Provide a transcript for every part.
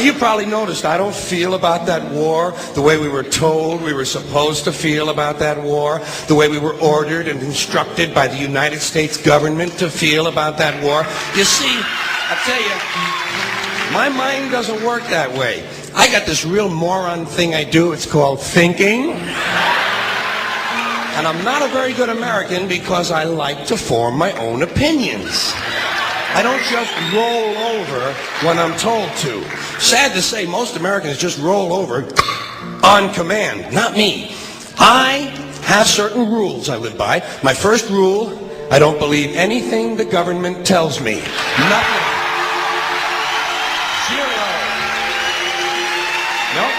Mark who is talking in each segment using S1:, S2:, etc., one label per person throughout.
S1: you probably noticed I don't feel about that war the way we were told we were supposed to feel about that war, the way we were ordered and instructed by the United States government to feel about that war. You see, I tell you, my mind doesn't work that way. I got this real moron thing I do. It's called thinking. And I'm not a very good American because I like to form my own opinions. I don't just roll over when I'm told to. Sad to say, most Americans just roll over on command. Not me. I have certain rules I live by. My first rule, I don't believe anything the government tells me. Nothing. Zero. Nope.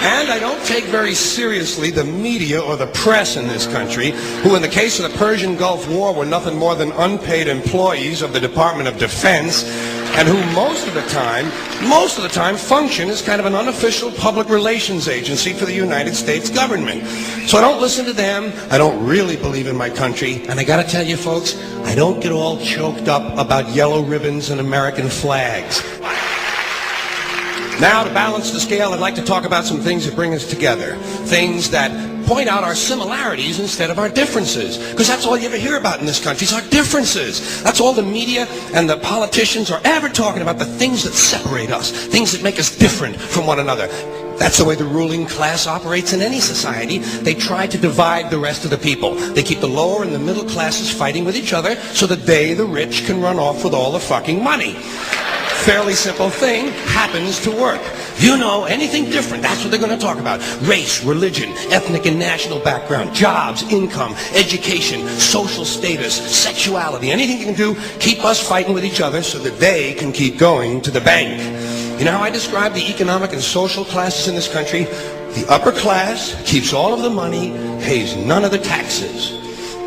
S1: And I don't take very seriously the media or the press in this country, who in the case of the Persian Gulf War were nothing more than unpaid employees of the Department of Defense, and who most of the time function as kind of an unofficial public relations agency for the United States government. So I don't listen to them. I don't really believe in my country. And I gotta tell you folks, I don't get all choked up about yellow ribbons and American flags. Now, to balance the scale, I'd like to talk about some things that bring us together. Things that point out our similarities instead of our differences. Because that's all you ever hear about in this country is our differences. That's all the media and the politicians are ever talking about, the things that separate us, things that make us different from one another. That's the way the ruling class operates in any society. They try to divide the rest of the people. They keep the lower and the middle classes fighting with each other so that they, the rich, can run off with all the fucking money. Fairly simple thing, happens to work. You know, anything different, that's what they're going to talk about. Race, religion, ethnic and national background, jobs, income, education, social status, sexuality, anything you can do, keep us fighting with each other so that they can keep going to the bank. You know how I describe the economic and social classes in this country? The upper class keeps all of the money, pays none of the taxes.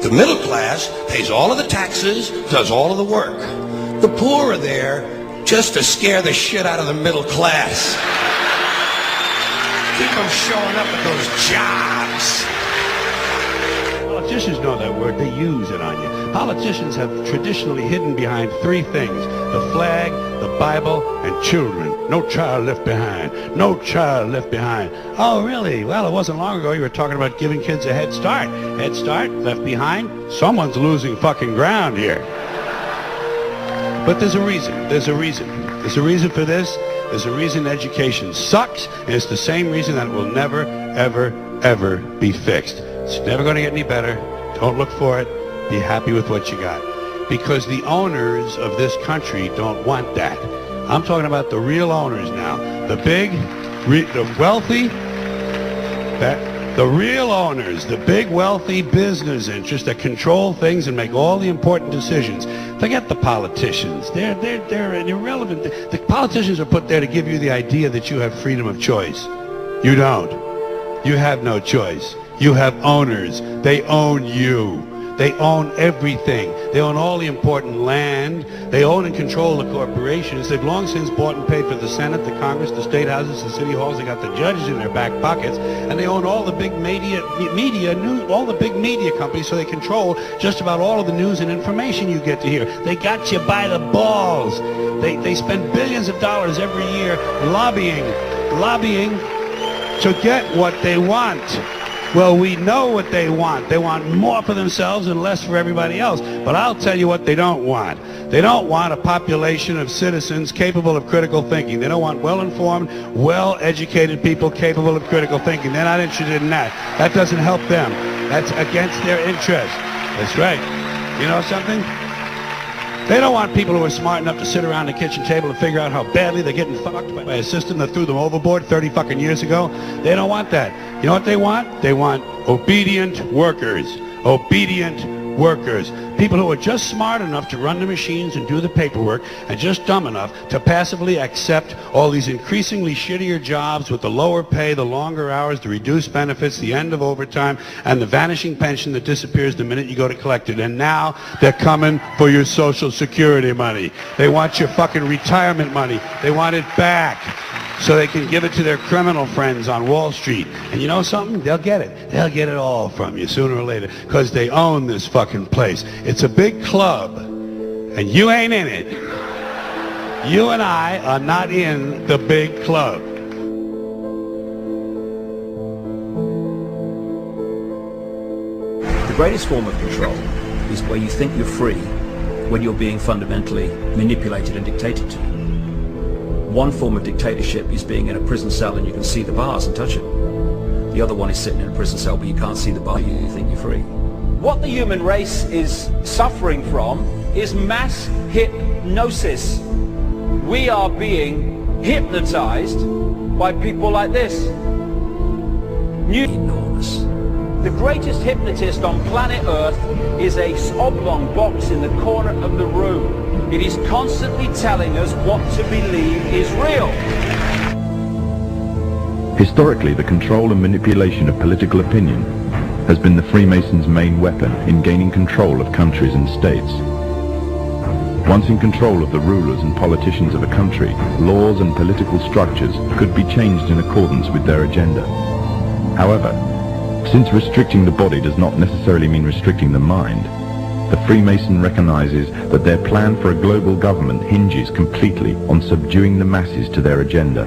S1: The middle class pays all of the taxes, does all of the work. The poor are there just to scare the shit out of the middle class. Keep them showing up at those jobs.
S2: Politicians know that word. They use it on you. Politicians have traditionally hidden behind three things: the flag, the Bible, and children. No child left behind. No child left behind. Oh, really? Well, it wasn't long ago you were talking about giving kids a head start. Head start? Left behind? Someone's losing fucking ground here. But there's a reason. There's a reason. There's a reason for this. There's a reason education sucks, and it's the same reason that it will never, ever, ever be fixed. It's never going to get any better. Don't look for it. Be happy with what you got. Because the owners of this country don't want that. I'm talking about the real owners now. The big, the wealthy, the real owners, the big wealthy business interests that control things and make all the important decisions. Forget the politicians. They're irrelevant. The politicians are put there to give you the idea that you have freedom of choice. You don't. You have no choice. You have owners. They own you. They own everything. They own all the important land. They own and control the corporations. They've long since bought and paid for the Senate, the Congress, the state houses, the city halls. They got the judges in their back pockets, and they own all the big all the big media companies. So they control just about all of the news and information you get to hear. They got you by the balls. They spend billions of dollars every year lobbying to get what they want. Well, we know what they want. They want more for themselves and less for everybody else. But I'll tell you what they don't want. They don't want a population of citizens capable of critical thinking. They don't want well-informed, well-educated people capable of critical thinking. They're not interested in that. That doesn't help them. That's against their interest. That's right. You know something? They don't want people who are smart enough to sit around the kitchen table and figure out how badly they're getting fucked by a system that threw them overboard 30 fucking years ago. They don't want that. You know what they want? They want obedient workers. Obedient workers. People who are just smart enough to run the machines and do the paperwork, and just dumb enough to passively accept all these increasingly shittier jobs with the lower pay, the longer hours, the reduced benefits, the end of overtime, and the vanishing pension that disappears the minute you go to collect it. And now they're coming for your Social Security money. They want your fucking retirement money. They want it back. so they can give it to their criminal friends on Wall Street. And you know something? They'll get it. They'll get it all from you sooner or later because they own this fucking place. It's a big club, and you ain't in it. You and I are not in the big club.
S3: The greatest form of control is where you think you're free when you're being fundamentally manipulated and dictated to. One form of dictatorship is being in a prison cell and you can see the bars and touch them. The other one is sitting in a prison cell but you can't see the bar, you think you're free.
S4: What the human race is suffering from is mass hypnosis. We are being hypnotized by people like this.
S3: Enormous.
S4: The greatest hypnotist on planet Earth is a oblong box in the corner of the room. It is constantly telling us what to believe is real.
S5: Historically, the control and manipulation of political opinion has been the Freemasons' main weapon in gaining control of countries and states. Once in control of the rulers and politicians of a country, laws and political structures could be changed in accordance with their agenda. However, since restricting the body does not necessarily mean restricting the mind, the Freemason recognizes that their plan for a global government hinges completely on subduing the masses to their agenda,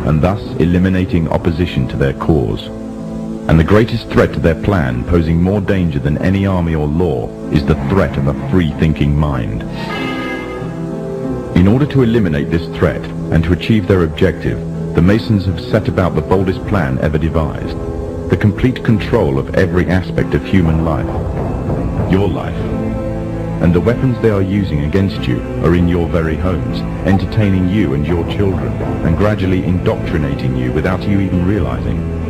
S5: and thus eliminating opposition to their cause. And the greatest threat to their plan, posing more danger than any army or law, is the threat of a free-thinking mind. In order to eliminate this threat and to achieve their objective, the Masons have set about the boldest plan ever devised: the complete control of every aspect of human life, your life. And the weapons they are using against you are in your very homes, entertaining you and your children, and gradually indoctrinating you without you even realizing.